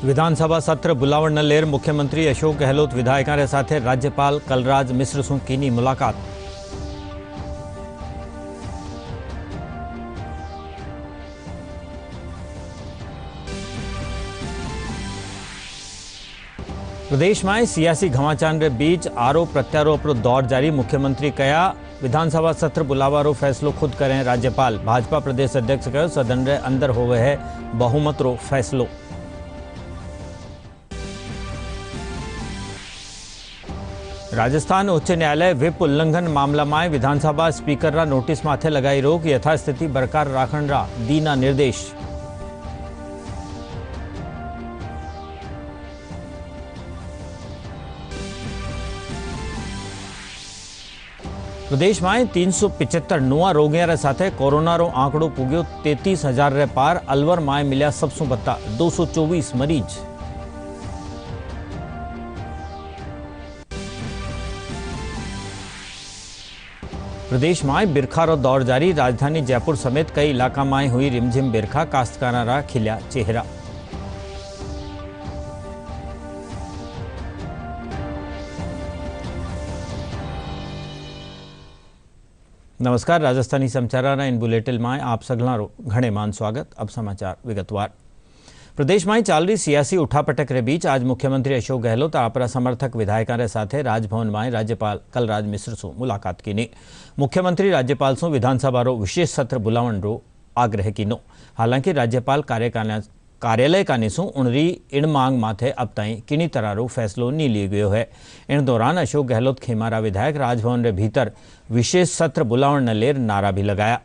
विधानसभा सत्र बुलावण न लेर मुख्यमंत्री अशोक गहलोत विधायकों साथे राज्यपाल कलराज मिश्र सु कीनी मुलाकात। प्रदेश में सियासी घमाचान रे बीच आरोप प्रत्यारोप दौर जारी। मुख्यमंत्री कया विधानसभा सत्र बुलावारो फैसलो खुद करें राज्यपाल। भाजपा प्रदेश अध्यक्ष कहो सदन रे अंदर होवे है बहुमत रो फैसलो। राजस्थान उच्च न्यायालय व्हिप उल्लंघन मामला में विधानसभा स्पीकर रा नोटिस माथे लगाई रोक। यथास्थिति बरकरार राखण रा दीना निर्देश। प्रदेश में 375 नुआ रोगियां साथे कोरोना रो आंकड़ो पुग्यो 33,000 रे पार। अलवर में मिल्या सबसु बत्ता 224 मरीज। प्रदेश में बिरखा रो दौर जारी। राजधानी जयपुर समेत कई इलाका में हुई रिमझिम बिरखा। काश्तकारां रा खिल्या चेहरा। नमस्कार, राजस्थानी समाचार इन बुलेटिन में आप सगलारो घणे मान स्वागत। अब समाचार विगतवार। प्रदेश में चाल रही सियासी उठापटक रे बीच आज मुख्यमंत्री अशोक गहलोत आपरा समर्थक विधायकों रे साथे राजभवन में राज्यपाल कलराज मिश्र सु मुलाकात कीनी। मुख्यमंत्री राज्यपाल सु विधानसभा रो विशेष सत्र बुलावण रो आग्रह कीनो। हालांकि राज्यपाल कार्यालय कानी सु उणरी इण मांग माथे अब ताई किनी तरह रो फैसलो नहीं लियो गयो है। इन दौरान अशोक गहलोत खेमारा विधायक राजभवन रे भीतर विशेष सत्र बुलावण न लेर नारा भी लगाया।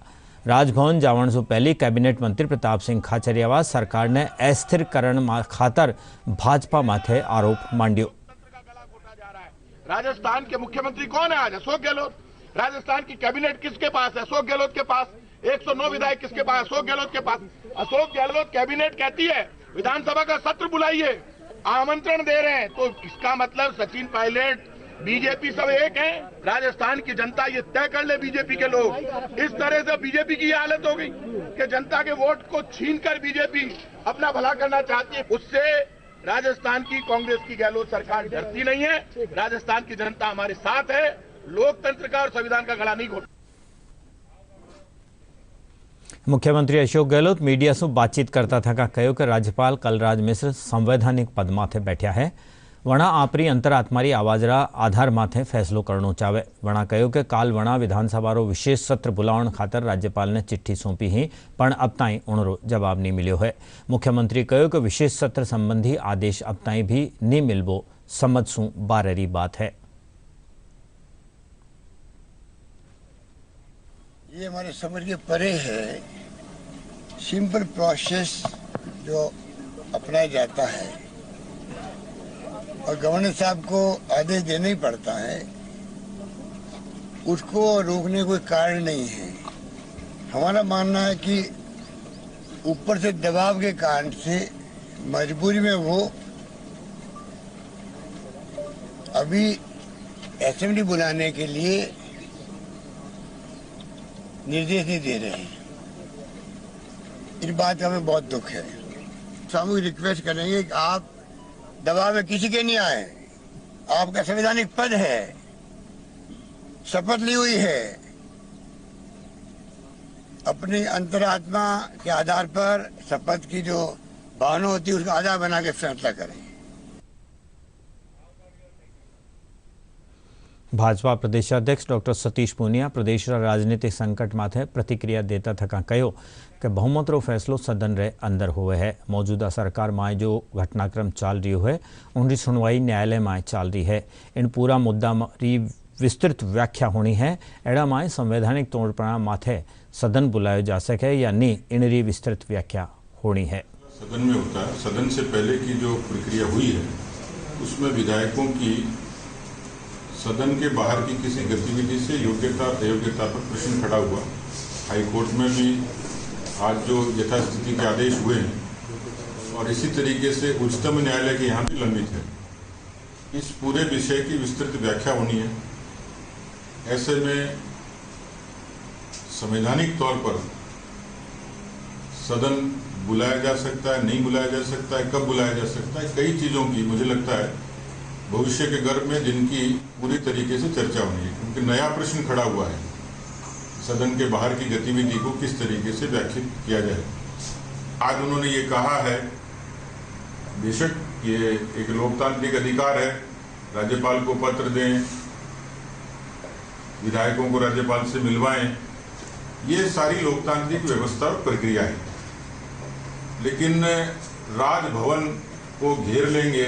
राजभवन जावण से पहले कैबिनेट मंत्री प्रताप सिंह खाचरियावास सरकार ने अस्थिरकरण खातर भाजपा माथे आरोप मांड्यो। राजस्थान के मुख्यमंत्री कौन है आज? अशोक गहलोत। राजस्थान की कैबिनेट किसके पास है? अशोक गहलोत के पास। 109 विधायक किसके पास? अशोक गहलोत के पास। अशोक गहलोत कैबिनेट कहती है विधानसभा का सत्र बुलाइए, आमंत्रण दे रहे हैं, तो इसका मतलब सचिन पायलट बीजेपी सब एक है। राजस्थान की जनता ये तय कर ले, बीजेपी के लोग इस तरह से बीजेपी की हालत हो गई कि जनता के वोट को छीनकर बीजेपी अपना भला करना चाहती है। उससे राजस्थान की कांग्रेस की गहलोत सरकार डरती नहीं है। राजस्थान की जनता हमारे साथ है। लोकतंत्र का और संविधान का गला नहीं घोट। मुख्यमंत्री अशोक गहलोत मीडिया से बातचीत करता था कहो कि राज्यपाल कलराज मिश्र संवैधानिक पद माथे बैठा है। वणा आपरी अंतरात्मारी आवाजरा आधार माथे फैसलो करनो चाहे। वणा कहो कि काल वणा विधानसभा रो विशेष सत्र बुलावण खातर राज्यपाल ने चिट्ठी सौंपी ही पण अब ताई उणरो जवाब नहीं मिलो है। मुख्यमंत्री कहो कि विशेष सत्र संबंधी आदेश अब ताई भी नहीं मिलबो समझ सु बाररी बात है। ये हमारे समझ के परे है। सिंपल प्रोसेस जो अपनाया जाता है और गवर्नर साहब को आदेश देना ही पड़ता है, उसको रोकने कोई कारण नहीं है। हमारा मानना है कि ऊपर से दबाव के कारण से मजबूरी में वो अभी असेंबली बुलाने के लिए निर्देश नहीं दे रहे हैं। इस बात का हमें बहुत दुख है। सामूहिक रिक्वेस्ट करेंगे कि आप दबाव में किसी के नहीं आए। आपका संवैधानिक पद है, शपथ ली हुई है। अपनी अंतरात्मा के आधार पर शपथ की जो भावना होती है उसका आधार बना के फैसला करें। भाजपा प्रदेशाध्यक्ष डॉक्टर सतीश पूनिया प्रदेश राजनीतिक संकट माथे प्रतिक्रिया देता थका कहो कि बहुमत रो फैसलो सदन रे अंदर हुए है। मौजूदा सरकार में जो घटनाक्रम चाल रही है उनकी सुनवाई न्यायालय में चाल रही है। इन पूरा मुद्दा री विस्तृत व्याख्या होनी है। एड़ा में संवैधानिक तोड़पणा माथे सदन बुलाया जा सके या नहीं, इनरी विस्तृत व्याख्या होनी है। सदन में होता है। सदन से पहले की जो प्रक्रिया हुई है उसमें विधायकों की सदन के बाहर की किसी गतिविधि से योग्यता अयोग्यता पर प्रश्न खड़ा हुआ। हाईकोर्ट में भी आज जो यथास्थिति के आदेश हुए हैं और इसी तरीके से उच्चतम न्यायालय के यहाँ भी लंबित है। इस पूरे विषय की विस्तृत व्याख्या होनी है। ऐसे में संवैधानिक तौर पर सदन बुलाया जा सकता है, नहीं बुलाया जा सकता है, कब बुलाया जा सकता है, कई चीज़ों की मुझे लगता है भविष्य के गर्भ में जिनकी पूरी तरीके से चर्चा होनी है, क्योंकि नया प्रश्न खड़ा हुआ है, सदन के बाहर की गतिविधि को किस तरीके से व्याख्यात किया जाए। आज उन्होंने ये कहा है, बेशक ये एक लोकतांत्रिक अधिकार है, राज्यपाल को पत्र दें, विधायकों को राज्यपाल से मिलवाएं, ये सारी लोकतांत्रिक व्यवस्था और प्रक्रिया है। लेकिन राजभवन को घेर लेंगे,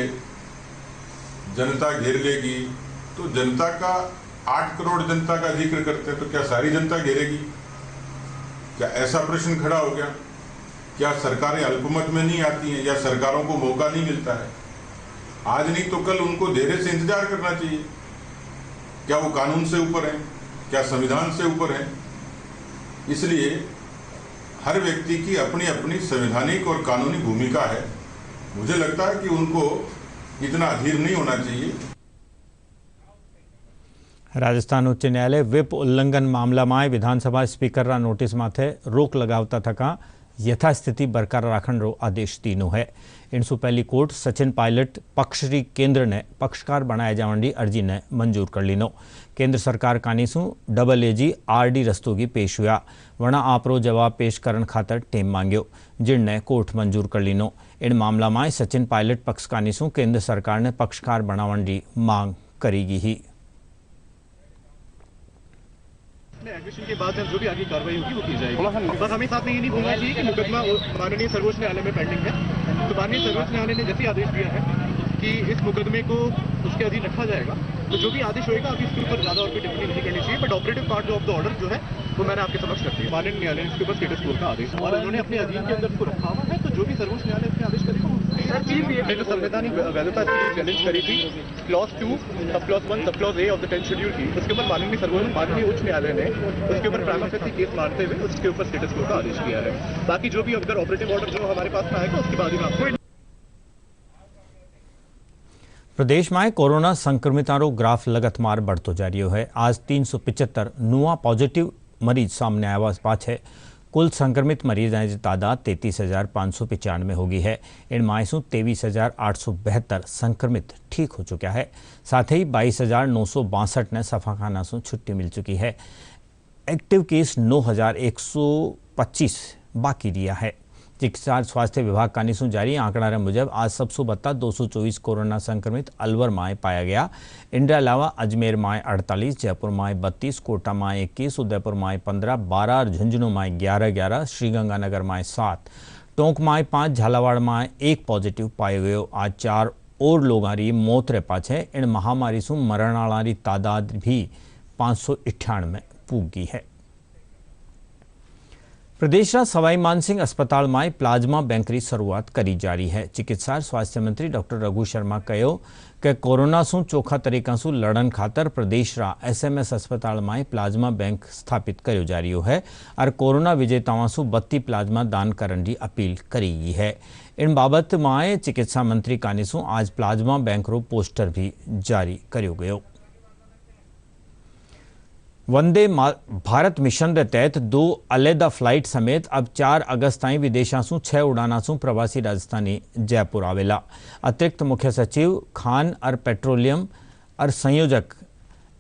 जनता घेर लेगी, तो जनता का 8 करोड़ जनता का जिक्र करते हैं, तो क्या सारी जनता घेरेगी? क्या ऐसा प्रश्न खड़ा हो गया? क्या सरकारें अल्पमत में नहीं आती हैं या सरकारों को मौका नहीं मिलता है? आज नहीं तो कल उनको धैर्य से इंतजार करना चाहिए। क्या वो कानून से ऊपर हैं? क्या संविधान से ऊपर हैं? इसलिए हर व्यक्ति की अपनी अपनी संवैधानिक और कानूनी भूमिका है। मुझे लगता है कि उनको इतना अधीर नहीं होना चाहिए। राजस्थान उच्च न्यायालय व्हिप उल्लंघन मामलामां विधानसभा स्पीकरना नोटिस माथे रोक लगावता थका यथास्थिति बरकरार राखવાનો आदेश दीनो है। 101 कोर्ट सचिन पायलट पक्षश्री केंद्र ने पक्षकार बनाया जाने अर्जी ने मंजूर कर लीनो। केंद्र सरकार कानीसू AAG RD रस्तोगी पेश हुआ वणा आपरो जवाब पेश करने खातर टेम मांग्यो, जिनने कोर्ट मंजूर कर लीनो। इन मामला में सचिन पायलट पक्ष कानीसू केंद्र सरकार ने पक्षकार बनाने मांग करेगी ही। एडमिशन के बाद जो भी आगे कार्रवाई होगी वो की जाएगी। बस हमें साथ में ये नहीं भूलना चाहिए कि मुकदमा माननीय सर्वोच्च न्यायालय में पेंडिंग है, तो माननीय सर्वोच्च न्यायालय ने जैसे आदेश दिया है कि इस मुकदमे को उसके अधीन रखा जाएगा, तो जो भी आदेश होएगा अभी इसके ऊपर ज्यादा और कोई टिप्पणी नहीं करनी चाहिए। But operative part of the order जो है वो मैंने आपके समक्ष रख दिया। माननीय न्यायालय ने इसके ऊपर स्टेटस कोर का आदेश और उन्होंने अपने अधीन के अंदर इसको रखा हुआ है, तो जो भी सर्वोच्च न्यायालय इसके आदेश करेगा जो संवैधानिक वैधता चैलेंज करी थी clause 2 sub clause 1 sub clause A of the 10th schedule की, उसके ऊपर माननीय उच्च न्यायालय ने उसके ऊपर प्राइमा फेसी केस मानते हुए उसके ऊपर स्टेटस कोर का आदेश किया है। बाकी जो भी अगर ऑपरेटिव ऑर्डर जो हमारे पास में आएगा उसके बाद ही मैं आपको। प्रदेश में कोरोना संक्रमितों ग्राफ लगातार बढ़तो जा रही है। आज 375 नुआ पॉजिटिव मरीज सामने आया पाछे कुल संक्रमित मरीजों की तादाद 33,595 हो गई है। इन मायसू 23,872 संक्रमित ठीक हो चुका है। साथ ही 22,962 ने सफाखाना से छुट्टी मिल चुकी है। एक्टिव केस 9,125 बाकी रिया है। चिकित्सा स्वास्थ्य विभाग कानीसू जारी आंकड़ा मुजब आज 224 कोरोना संक्रमित अलवर में पाया गया। इनके अलावा अजमेर में 48, जयपुर में 32, कोटा में 21, उदयपुर में 15, बारा, झुंझुनू में 11, श्रीगंगानगर में 7, टोंक में 5, झालावाड़ में 1 पॉजिटिव पाया गयो। आज 4 और लोगों की मौत रे पाछे इन महामारी से मरण वाली तादाद भी 598 में पूग गई है। प्रदेश सवाई मानसिंह अस्पताल में प्लाज्मा बैंक की शुरुआत करी जा रही है। चिकित्सा स्वास्थ्य मंत्री डॉक्टर रघु शर्मा कहो कि कोरोना से चोखा तरीका से लड़न खातर प्रदेश SMS अस्पताल में प्लाज्मा बैंक स्थापित करो जा रही है और कोरोना विजेताओं से 32 प्लाज्मा दान करने की अपील करी गई है। इन बाबत में चिकित्सा मंत्री कानीसू आज प्लाज्मा बैंक रो पोस्टर भी जारी करो गयो। वंदे भारत मिशन के तहत 2 अलहदा फ्लाइट समेत अब 4 अगस्त ताईं विदेशों से 6 उड़ाना से प्रवासी राजस्थानी जयपुर आवेला। अतिरिक्त मुख्य सचिव खान और पेट्रोलियम और संयोजक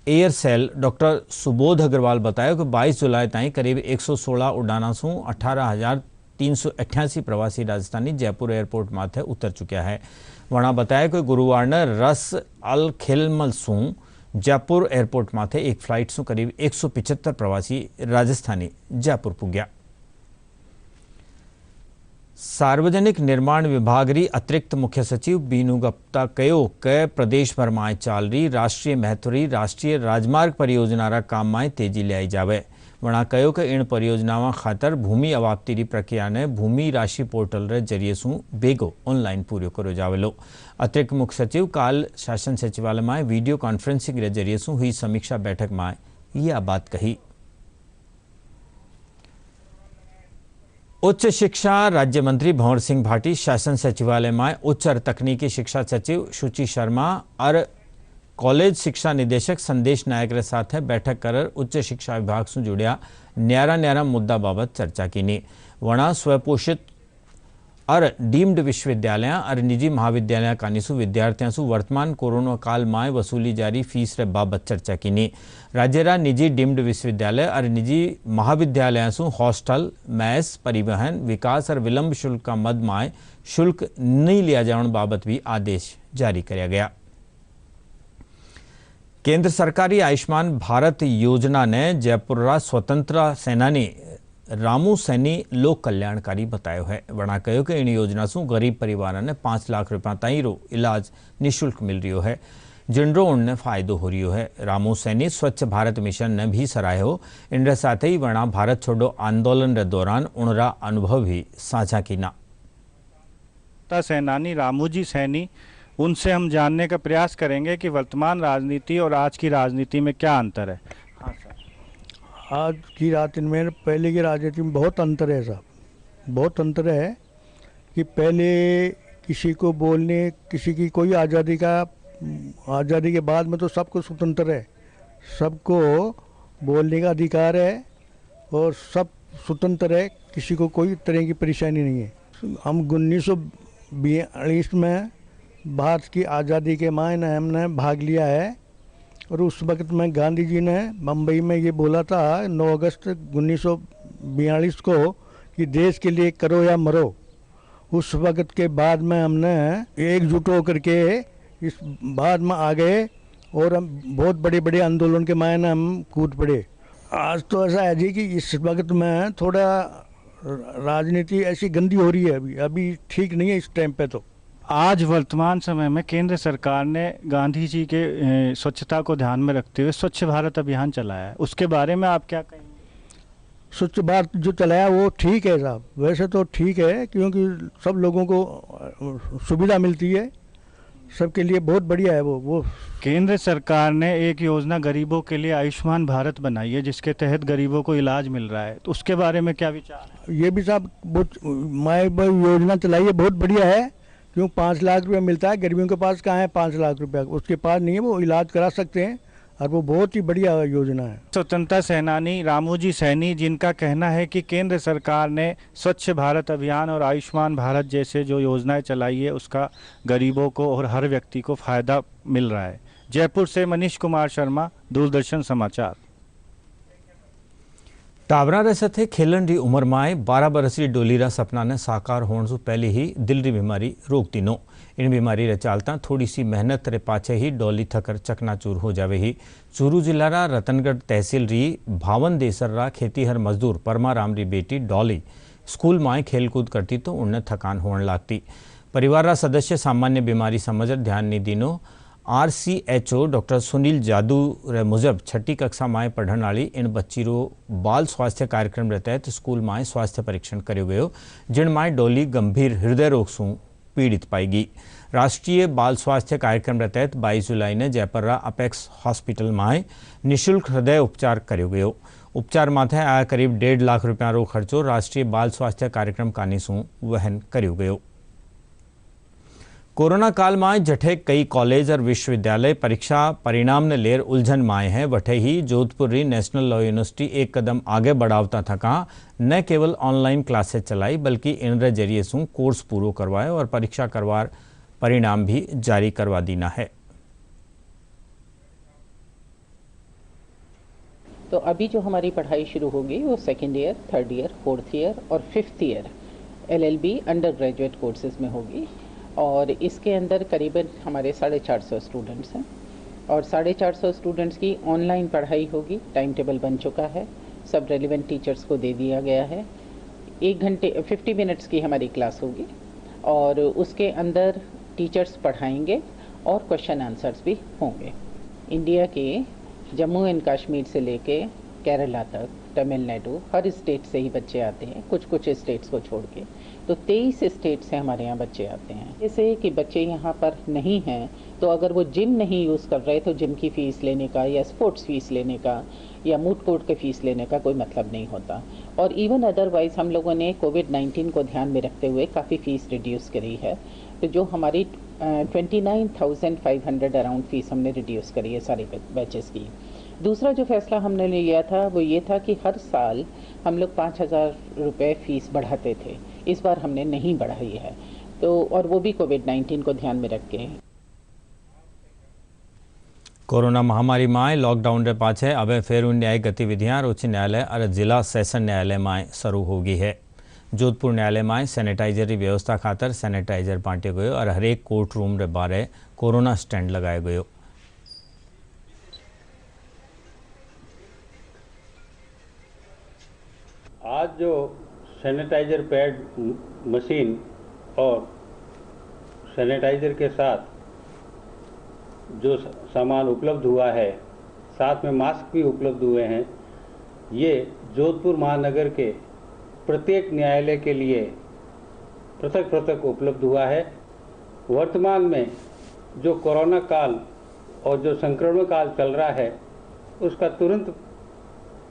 air cell doctor Subodh Agrawal बताया कि 22 जुलाई ताईं करीब 116 उड़ाना से 18,388 प्रवासी राजस्थानी जयपुर एयरपोर्ट माथे उतर चुका है। वहाँ बताया कि गुरुवार ने रस अल खिलमल सू जयपुर एयरपोर्ट माथे एक फ्लाइट से करीब 175 प्रवासी राजस्थानी जयपुर पुग्या। सार्वजनिक निर्माण विभाग री अतिरिक्त मुख्य सचिव बीनू गुप्ता कहो कि प्रदेश भर में चाल रही राष्ट्रीय महत्व री राष्ट्रीय राजमार्ग परियोजना रा काम में तेजी लाई जावे। वणा कहो कि इन परियोजनाओं खातर भूमि अवाप्ति की प्रक्रिया ने भूमि राशि पोर्टल रे जरिए से बेगो ऑनलाइन पूरो करो जावेलो। अतिरिक्त मुख्य सचिव काल शासन सचिवालय में वीडियो कॉन्फ्रेंसिंग रे जरिए से हुई समीक्षा बैठक में यह बात कही। उच्च शिक्षा राज्य मंत्री भंवर सिंह भाटी शासन सचिवालय में उच्च और तकनीकी शिक्षा सचिव शुचि शर्मा और कॉलेज शिक्षा निदेशक संदेश नायक रे साथ बैठक कर उच्च शिक्षा विभाग से जुड़िया न्यारा मुद्दा बाबत चर्चा की। वणा स्वपोषित और डीम्ड विश्वविद्यालय और निजी महाविद्यालय कानीसु विद्यार्थियों वर्तमान कोरोना काल में वसूली जारी फीस रे बाबत चर्चा की। राज्य निजी डीम्ड विश्वविद्यालय और निजी महाविद्यालय हॉस्टल, मैस, परिवहन, विकास और विलंब शुल्क का मद में शुल्क नहीं लिया जाने बाबत भी आदेश जारी किया गया। केंद्र सरकारी आयुष्मान भारत योजना ने जयपुर स्वतंत्र सेनानी रामू सैनी लोक कल्याणकारी बतायो है। वणा कहो कि इन योजना से गरीब परिवार ने 5 लाख रुपया ताईं रो इलाज निःशुल्क मिल रही है, जिनरो उनने फायदो हो रही है। रामू सैनी स्वच्छ भारत मिशन ने भी सराहो। इनके साथ ही वणा भारत छोड़ो आंदोलन के दौरान उनरा अनुभव भी साझा किना। सेनानी रामू जी सैनी, उनसे हम जानने का प्रयास करेंगे कि वर्तमान राजनीति और आज की राजनीति में क्या अंतर है। हाँ सर। आज की राजनीति में पहले की राजनीति में बहुत अंतर है साहब, बहुत अंतर है कि पहले किसी को बोलने, किसी की कोई आज़ादी के बाद में तो सबको स्वतंत्र है, सबको बोलने का अधिकार है और सब स्वतंत्र है, किसी को कोई तरह की परेशानी नहीं है। हम 1942 में भारत की आज़ादी के मायने हमने भाग लिया है और उस वक्त में गांधी जी ने बम्बई में ये बोला था 9 अगस्त 1942 को कि देश के लिए करो या मरो। उस वक्त के बाद में हमने एकजुट होकर के इस बाद में आ गए और हम बहुत बड़े बड़े आंदोलन के मायने हम कूद पड़े। आज तो ऐसा है जी कि इस वक्त में थोड़ा राजनीति ऐसी गंदी हो रही है, अभी ठीक नहीं है इस टाइम पे। तो आज वर्तमान समय में केंद्र सरकार ने गांधी जी के स्वच्छता को ध्यान में रखते हुए स्वच्छ भारत अभियान चलाया है, उसके बारे में आप क्या कहेंगे? स्वच्छ भारत जो चलाया वो ठीक है साहब, वैसे तो ठीक है क्योंकि सब लोगों को सुविधा मिलती है, सबके लिए बहुत बढ़िया है वो। केंद्र सरकार ने एक योजना गरीबों के लिए आयुष्मान भारत बनाई है जिसके तहत गरीबों को इलाज मिल रहा है, तो उसके बारे में क्या विचार है? ये भी साहब बहुत माई योजना चलाई है, बहुत बढ़िया है। क्यों 5 लाख रुपया मिलता है, गरीबियों के पास कहाँ है 5 लाख रुपया, उसके पास नहीं है, वो इलाज करा सकते हैं और वो बहुत ही बढ़िया योजना है। स्वतंत्रता सेनानी रामू जी सैनी, जिनका कहना है कि केंद्र सरकार ने स्वच्छ भारत अभियान और आयुष्मान भारत जैसे जो योजनाएं चलाई है उसका गरीबों को और हर व्यक्ति को फायदा मिल रहा है। जयपुर से मनीष कुमार शर्मा, दूरदर्शन समाचार। टाबरा रे सथे खेलन री उम्र में 12 बरसरी डोली रा सपना ने साकार होने से पहले ही दिल री बीमारी रोक दिनो। इन बीमारी रे चालता थोड़ी सी मेहनत रे पाछे ही डोली थकर चकनाचूर हो जावे ही। चूरू जिला रा रतनगढ़ तहसील री भावन देसर रा खेतीहर मजदूर परमाराम री बेटी डॉली स्कूल में खेलकूद करती तो उन्हें थकान होने लगती। परिवार रा सदस्य सामान्य बीमारी समझ ध्यान नहीं दीनो। RCHO डॉक्टर सुनील जादू रे मुजब 6ठी कक्षा में पढ़ने वाली इन बच्ची रो बाल स्वास्थ्य कार्यक्रम रे तहत स्कूल में स्वास्थ्य परीक्षण करो गयो, जिन में डोली गंभीर हृदय रोग से पीड़ित पाई गई। राष्ट्रीय बाल स्वास्थ्य कार्यक्रम रे तहत 22 जुलाई ने जयपुर अपेक्स हॉस्पिटल में निःशुल्क हृदय उपचार करो गयो। उपचार माथे आया करीब 1.5 लाख रुपया रो खर्चो राष्ट्रीय बाल स्वास्थ्य कार्यक्रम कानीसू वहन करो गयो। कोरोना काल में जठे कई कॉलेज और विश्वविद्यालय परीक्षा परिणाम ने लेर उलझन माए हैं। वठे ही जोधपुर री नेशनल लॉ यूनिवर्सिटी एक कदम आगे बढ़ावता थका न केवल ऑनलाइन क्लासेस चलाई बल्कि इनरे जरिए से कोर्स पूरो करवाए और परीक्षा करवार परिणाम भी जारी करवा दीना है। तो अभी जो हमारी पढ़ाई शुरू होगी वो 2nd year, 3rd year, 4th year और 5th year LLB under graduate courses में होगी और इसके अंदर करीबन हमारे 450 स्टूडेंट्स हैं और 450 स्टूडेंट्स की ऑनलाइन पढ़ाई होगी। टाइम टेबल बन चुका है, सब रेलिवेंट टीचर्स को दे दिया गया है। 1 घंटे 50 मिनट्स की हमारी क्लास होगी और उसके अंदर टीचर्स पढ़ाएंगे और क्वेश्चन आंसर्स भी होंगे। इंडिया के जम्मू एंड कश्मीर से लेके केरला तक, तमिलनाडु, हर स्टेट से ही बच्चे आते हैं, कुछ स्टेट्स को छोड़ के। तो 23 स्टेट से हमारे यहाँ बच्चे आते हैं। जैसे कि बच्चे यहाँ पर नहीं हैं तो अगर वो जिम नहीं यूज़ कर रहे तो जिम की फ़ीस लेने का या स्पोर्ट्स फीस लेने का या मूड कोर्ट की फ़ीस लेने का कोई मतलब नहीं होता। और इवन अदरवाइज़ हम लोगों ने कोविड-19 को ध्यान में रखते हुए काफ़ी फ़ीस रिड्यूस करी है। तो जो हमारी 29,500 अराउंड फ़ीस हमने रिड्यूस करी है सारे बैचेस की। दूसरा जो फैसला हमने लिया था वो ये था कि हर साल हम लोग 5,000 रुपये फ़ीस बढ़ाते थे। इस बार हमने नहीं बढ़ाई है, तो और वो भी कोविड-19 को ध्यान में रख के। कोरोना महामारी में लॉकडाउन रे पाछे अब फेरू न्यायिक गतिविधियां उच्च न्यायालय और जिला सेशन न्यायालय में शुरू होगी है। जोधपुर न्यायालय में सैनिटाइजर की व्यवस्था खातर सैनिटाइजर बांटे गयो और हरेक कोर्ट रूम रे बारे कोरोना स्टैंड लगाए गयो। आज जो सैनिटाइजर पैड मशीन और सैनिटाइजर के साथ जो सामान उपलब्ध हुआ है, साथ में मास्क भी उपलब्ध हुए हैं, ये जोधपुर महानगर के प्रत्येक न्यायालय के लिए पृथक पृथक उपलब्ध हुआ है। वर्तमान में जो कोरोना काल और जो संक्रमण काल चल रहा है, उसका तुरंत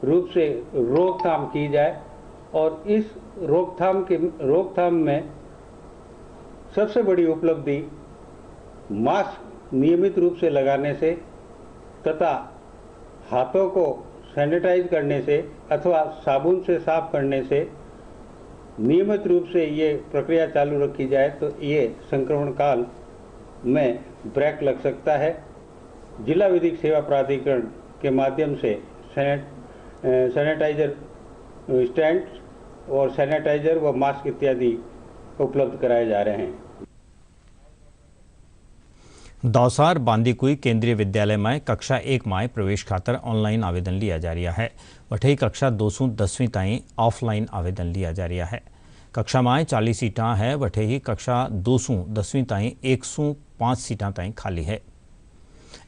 रूप से रोकथाम की जाए और इस रोकथाम में सबसे बड़ी उपलब्धि मास्क नियमित रूप से लगाने से तथा हाथों को सैनिटाइज करने से अथवा साबुन से साफ करने से नियमित रूप से ये प्रक्रिया चालू रखी जाए तो ये संक्रमण काल में ब्रेक लग सकता है। जिला विधिक सेवा प्राधिकरण के माध्यम से सैनिटाइजर स्टैंड और सैनिटाइजर व मास्क इत्यादि उपलब्ध कराए जा रहे हैं। दौसार बांदीकुई केंद्रीय विद्यालय में कक्षा 1 में प्रवेश खातर ऑनलाइन आवेदन लिया जा रहा है। वठई कक्षा 2 से 10वीं ताईं ऑफलाइन आवेदन लिया जा रहा है। कक्षा में 40 सीटां है, वठे ही कक्षा 2 से 10वीं ताईं 105 सीटां ताईं खाली है।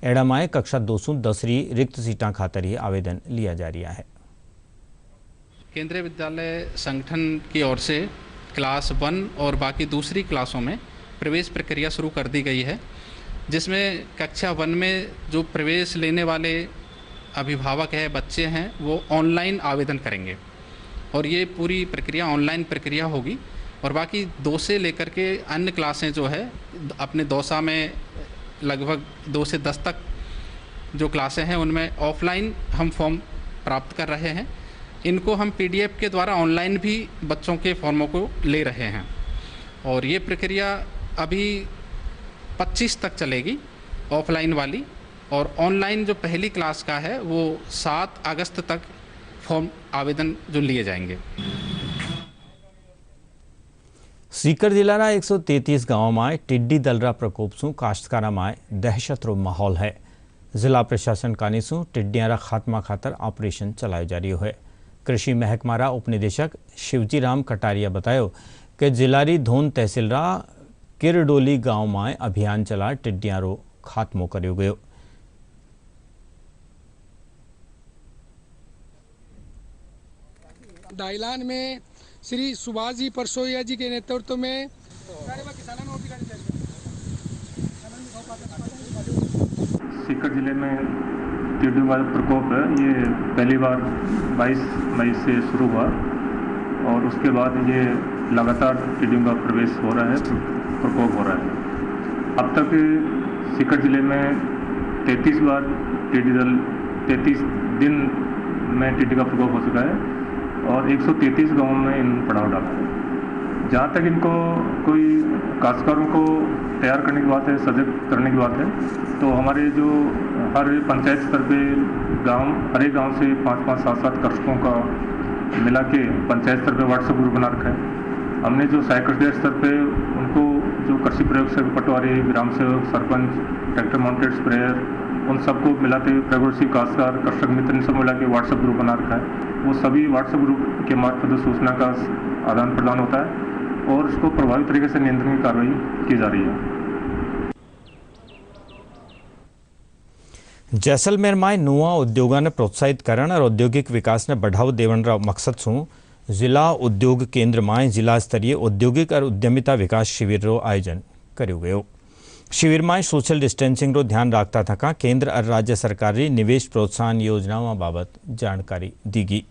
एड़ा में कक्षा 2 से 10वीं रिक्त सीटां खातर ही आवेदन लिया जा रहा है। केंद्रीय विद्यालय संगठन की ओर से क्लास 1 और बाकी दूसरी क्लासों में प्रवेश प्रक्रिया शुरू कर दी गई है, जिसमें कक्षा 1 में जो प्रवेश लेने वाले अभिभावक है, बच्चे हैं, वो ऑनलाइन आवेदन करेंगे और ये पूरी प्रक्रिया ऑनलाइन प्रक्रिया होगी। और बाकी 2 से लेकर के अन्य क्लासें जो है अपने दौसा में लगभग 2 से 10 तक जो क्लासें हैं उनमें ऑफलाइन हम फॉर्म प्राप्त कर रहे हैं। इनको हम PDF के द्वारा ऑनलाइन भी बच्चों के फॉर्मों को ले रहे हैं और ये प्रक्रिया अभी 25 तक चलेगी ऑफलाइन वाली, और ऑनलाइन जो पहली क्लास का है वो 7 अगस्त तक फॉर्म आवेदन जो लिए जाएंगे। सीकर जिला 133 गाँव में टिड्डी दलरा प्रकोप से काश्तकारा में दहशतरो माहौल है। जिला प्रशासन कानी से टिड्डियारा खात्मा खातर ऑपरेशन चलायो जा रही है। कृषि महकमारा उपनिदेशक शिवजीराम कटारिया बतायो कि जिलारी धोन तहसीलरा किरडोली गांव में अभियान चला टिड्डियारो खात्मो कर्यो गयो। दाइलान में श्री सुभाष जी परसोईया जी के नेतृत्व में सीकर जिले में टिड्डियों का प्रकोप है, ये पहली बार 22 मई से शुरू हुआ और उसके बाद ये लगातार टिड्डियों का प्रवेश हो रहा है, प्रकोप हो रहा है। अब तक सीकर जिले में 33 बार टिड्डी दल 33 दिन में टिड्डी का प्रकोप हो चुका है और 133 गाँवों में इन पड़ाव डाला है। जहाँ तक इनको कोई काश्तकारों को तैयार करने की बात है, सजग करने की बात है, तो हमारे जो हर पंचायत स्तर पे हर एक गाँव से 5-5, 7-7 कृषकों का मिला के पंचायत स्तर पे व्हाट्सएप ग्रुप बना रखा है। हमने जो सहायक स्तर पे उनको जो कृषि प्रयोग से पटवारी, ग्राम सेवक, सरपंच, ट्रैक्टर माउंटेड स्प्रेयर, उन सबको मिलाते हुए प्रगतिशील काश्तकार, कृषक मित्र, इन सब मिला के व्हाट्सएप ग्रुप बना रखा है। वो सभी व्हाट्सएप ग्रुप के मार्फत सूचना का आदान प्रदान होता है और उसको प्रभावी तरीके से नियंत्रण की कार्रवाई की जा रही है। जैसलमेर में नवा उद्योगों ने प्रोत्साहित करने और औद्योगिक विकास ने बढ़ावा देने मकसद से जिला उद्योग केंद्र में जिला स्तरीय औद्योगिक और उद्यमिता विकास शिविर रो आयोजन कर्यो गयो। शिविर में सोशल डिस्टेंसिंग रो ध्यान रखता थका केंद्र और राज्य सरकारी निवेश प्रोत्साहन योजनाओं बाबत जानकारी दी गई।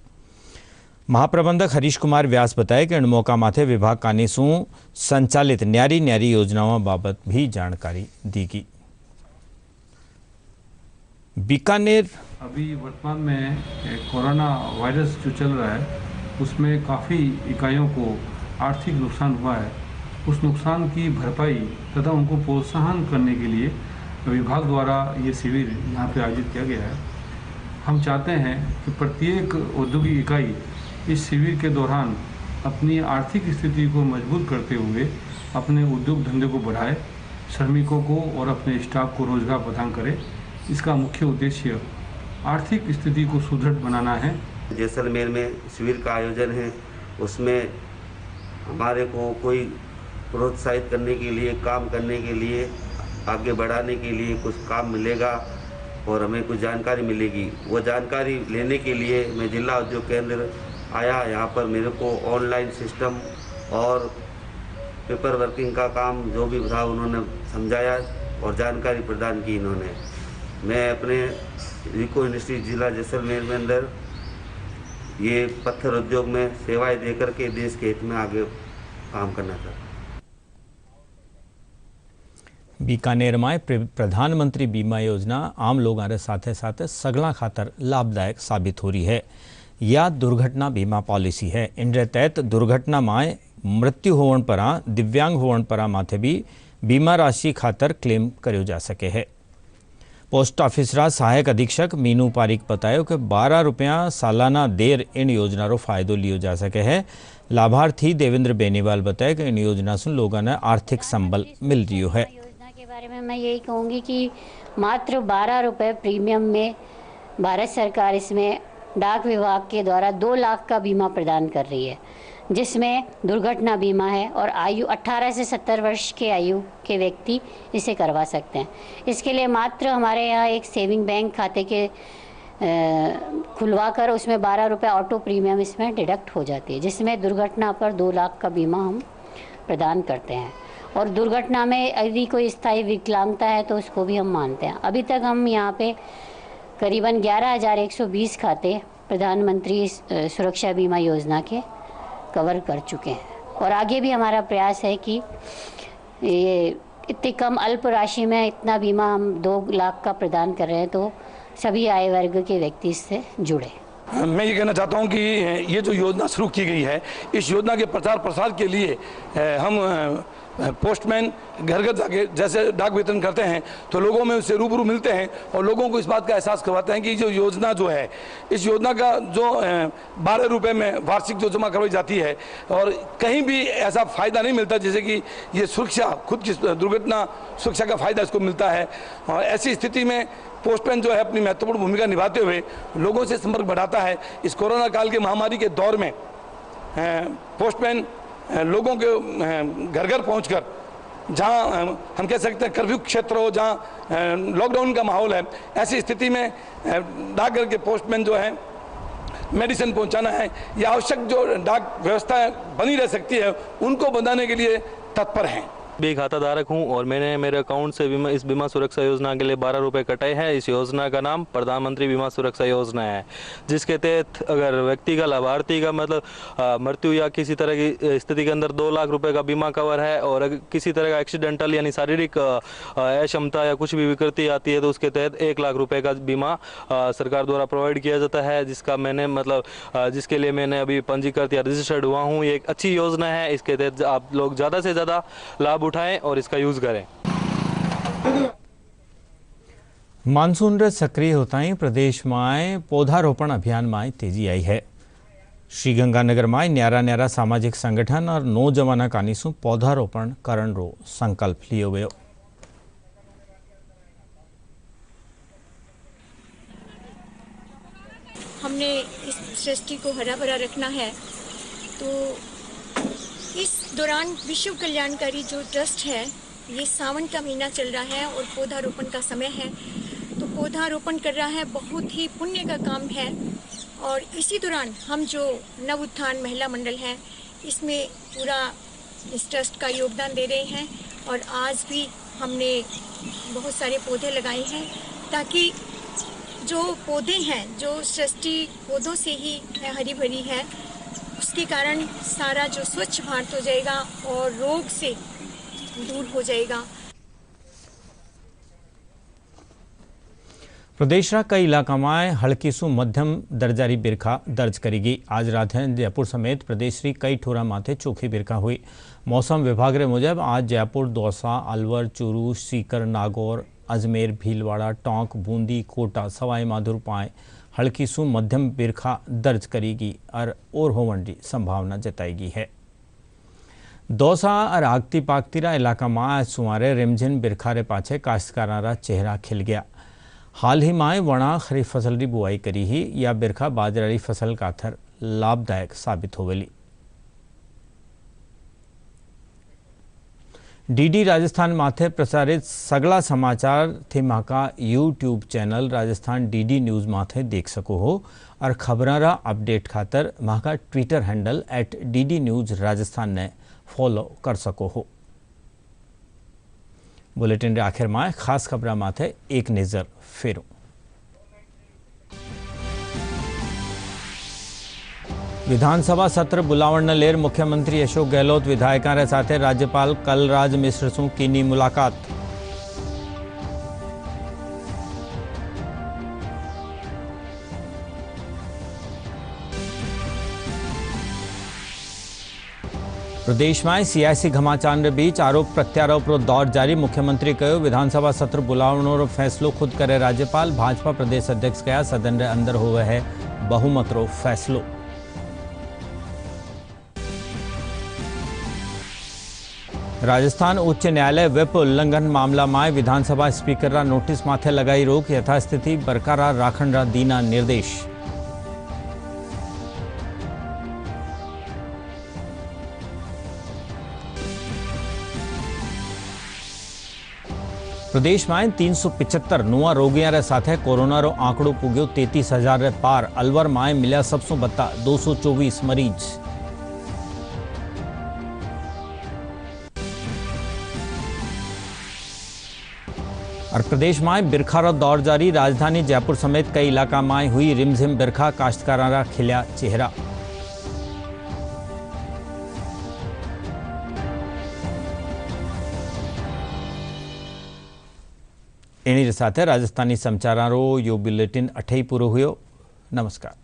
महाप्रबंधक हरीश कुमार व्यास बताए कि इन मौका माथे विभाग कानी सु संचालित न्यारी न्यारी योजनाओं बाबत भी जानकारी दी गई। बीकानेर अभी वर्तमान में कोरोना वायरस जो चल रहा है उसमें काफ़ी इकाइयों को आर्थिक नुकसान हुआ है उस नुकसान की भरपाई तथा उनको प्रोत्साहन करने के लिए विभाग द्वारा ये शिविर यहाँ पे आयोजित किया गया है। हम चाहते हैं कि प्रत्येक औद्योगिक इकाई इस शिविर के दौरान अपनी आर्थिक स्थिति को मजबूत करते हुए अपने उद्योग धंधे को बढ़ाए, श्रमिकों को और अपने स्टाफ को रोजगार प्रदान करे। इसका मुख्य उद्देश्य आर्थिक स्थिति को सुदृढ़ बनाना है। जैसलमेर में शिविर का आयोजन है, उसमें हमारे को कोई प्रोत्साहित करने के लिए, काम करने के लिए, आगे बढ़ाने के लिए कुछ काम मिलेगा और हमें कुछ जानकारी मिलेगी। वो जानकारी लेने के लिए मैं जिला उद्योग केंद्र आया। यहाँ पर मेरे को ऑनलाइन सिस्टम और पेपर वर्किंग का काम जो भी था उन्होंने समझाया और जानकारी प्रदान की इन्होंने। मैं अपने रिको इंडस्ट्री जिला जैसलमेर में अंदर ये पत्थर उद्योग में सेवाएं देकर के देश के हित में आगे काम करना चाहता हूँ। बीकानेरमां प्रधानमंत्री बीमा योजना आम लोगों के साथे साथे सगला खातर लाभदायक साबित हो रही है। या दुर्घटना बीमा पॉलिसी है। इनके तहत दुर्घटना में मृत्यु होवन पर दिव्यांग होवन पर माथे भी बीमा राशि खातर क्लेम करो जा सके है। पोस्ट ऑफिस सहायक अधीक्षक मीनू पारीक बतायो कि 12 रुपया सालाना देर इन योजना रो फायदो लियो जा सके है। लाभार्थी देवेंद्र बेनीवाल बताया कि इन योजना से लोगों ने आर्थिक संबल मिल रही है। योजना के बारे में मैं यही कहूँगी कि मात्र 12 रुपये प्रीमियम में भारत सरकार इसमें डाक विभाग के द्वारा 2 लाख का बीमा प्रदान कर रही है, जिसमें दुर्घटना बीमा है और आयु 18 से 70 वर्ष के आयु के व्यक्ति इसे करवा सकते हैं। इसके लिए मात्र हमारे यहाँ एक सेविंग बैंक खाते के खुलवाकर उसमें 12 रुपये ऑटो प्रीमियम इसमें डिडक्ट हो जाती है, जिसमें दुर्घटना पर 2 लाख का बीमा हम प्रदान करते हैं। और दुर्घटना में यदि कोई स्थायी विकलांगता है तो उसको भी हम मानते हैं। अभी तक हम यहाँ पे करीबन 11,120 खाते प्रधानमंत्री सुरक्षा बीमा योजना के कवर कर चुके हैं और आगे भी हमारा प्रयास है कि ये इतनी कम अल्प राशि में इतना बीमा हम 2 लाख का प्रदान कर रहे हैं तो सभी आय वर्ग के व्यक्ति इससे जुड़े। मैं ये कहना चाहता हूँ कि ये जो योजना शुरू की गई है, इस योजना के प्रचार प्रसार के लिए हम पोस्टमैन घर घर जाके जैसे डाक वितरण करते हैं तो लोगों में उससे रूबरू मिलते हैं और लोगों को इस बात का एहसास करवाते हैं कि जो योजना जो है, इस योजना का जो 12 रुपये में वार्षिक जो जमा करवाई जाती है और कहीं भी ऐसा फ़ायदा नहीं मिलता जैसे कि ये सुरक्षा, खुद की दुर्घटना सुरक्षा का फ़ायदा इसको मिलता है। और ऐसी स्थिति में पोस्टमैन जो है अपनी महत्वपूर्ण भूमिका निभाते हुए लोगों से संपर्क बढ़ाता है। इस कोरोना काल के महामारी के दौर में पोस्टमैन लोगों के घर घर पहुंचकर, जहां हम कह सकते हैं कर्फ्यू क्षेत्र हो, जहां लॉकडाउन का माहौल है, ऐसी स्थिति में डाकघर के पोस्टमैन जो है मेडिसिन पहुंचाना है या आवश्यक जो डाक व्यवस्था बनी रह सकती है उनको बनाने के लिए तत्पर हैं। भी खाता धारक हूं और मैंने मेरे अकाउंट से इस बीमा सुरक्षा योजना के लिए 12 रुपये कटाए हैं। इस योजना का नाम प्रधानमंत्री बीमा सुरक्षा योजना है, जिसके तहत अगर व्यक्ति का, लाभार्थी का मतलब मृत्यु या किसी तरह की स्थिति के अंदर 2 लाख रुपए का बीमा कवर है और अगर किसी तरह का एक्सीडेंटल यानी शारीरिक अक्षमता या कुछ भी विकृति आती है तो उसके तहत 1 लाख रुपए का बीमा सरकार द्वारा प्रोवाइड किया जाता है, जिसका मैंने जिसके लिए मैंने अभी पंजीकृत या रजिस्टर्ड हुआ हूँ। ये एक अच्छी योजना है, इसके तहत आप लोग ज़्यादा से ज़्यादा लाभ उठाएं और इसका यूज करें। मानसून रे सक्रिय होता ही प्रदेश में पौधारोपण अभियान में तेजी आई है। श्रीगंगानगर में न्यारा न्यारा सामाजिक संगठन और नौजवाना कानीसु पौधारोपण करण रो संकल्प लियो गयो। हमने इस सृष्टि को हरा भरा रखना है, तो इस दौरान विश्व कल्याणकारी जो ट्रस्ट है, ये सावन का महीना चल रहा है और पौधारोपण का समय है, तो पौधारोपण कर रहा है, बहुत ही पुण्य का काम है। और इसी दौरान हम जो नव उत्थान महिला मंडल है, इसमें पूरा इस ट्रस्ट का योगदान दे रहे हैं और आज भी हमने बहुत सारे पौधे लगाए हैं ताकि जो पौधे हैं, जो सृष्टि पौधों से ही हरी भरी है, उसके कारण सारा जो स्वच्छ भारत हो जाएगा और रोग से दूर हो जाएगा। प्रदेशના કઈ ઇલાકામાં હળકીસું મધ્યમ દરજારી બિરખા દર્જ કરેગી। आज राजधानी जयपुर समेत प्रदेशरी कई ठोरा माथे चोखी बिरखा हुई। मौसम विभाग रे मुजब आज जयपुर, दौसा, अलवर, चूरू, सीकर, नागौर, अजमेर, भीलवाड़ा, टोंक, बूंदी, कोटा, सवाई माधोपुर हल्कीसू मध्यम बिरखा दर्ज करेगी और होवन की संभावना जताई है। दौसा और आगती पागतीरा इलाका में आज सुमारे रिमझिम बिरखा रे पाछे काश्तकारा चेहरा खिल गया। हाल ही में वणा खरीफ फसल की बुआई करी ही या बिरखा बाजरारी फसल काथर लाभदायक साबित होवेली। डीडी राजस्थान माथे प्रसारित सगला समाचार थे माका YouTube channel Rajasthan DD news माथे देख सको हो और खबरारा अपडेट खातर माका Twitter handle @DD news Rajasthan ने फॉलो कर सको हो। बुलेटिन रे आखिर में खास खबरा माथे एक नजर फेरो। विधानसभा सत्र बुलावण ने लेर मुख्यमंत्री अशोक गहलोत विधायकों रे साथे राज्यपाल कलराज मिश्र सु कीनी मुलाकात। प्रदेश में सियासी घमासान के बीच आरोप प्रत्यारोप रो दौर जारी। मुख्यमंत्री कहो विधानसभा सत्र बुलावणो रो फैसलो खुद करे राज्यपाल। भाजपा प्रदेश अध्यक्ष कहा सदन रे अंदर हुए है बहुमत रो फैसलो। राजस्थान उच्च न्यायालय व्हिप उल्लंघन मामला में विधानसभा स्पीकर रा नोटिस माथे लगाई रोक। यथास्थिति बरकरार राखण रा दीना निर्देश। प्रदेश में 375 नुआ रोगियों रे साथे कोरोना रो आंकड़ो पुग्यो 33,000 रे पार। अलवर में मिला सबसो बत्ता 224 मरीज। और प्रदेश में बिरखा रो दौर जारी। राजधानी जयपुर समेत कई इलाका में हुई रिमझिम बिरखा। काश्तकारा खिल्या चेहरा। एनी साथे राजस्थानी समाचारों यो बुलेटिन अठे पूरो हुयो। नमस्कार।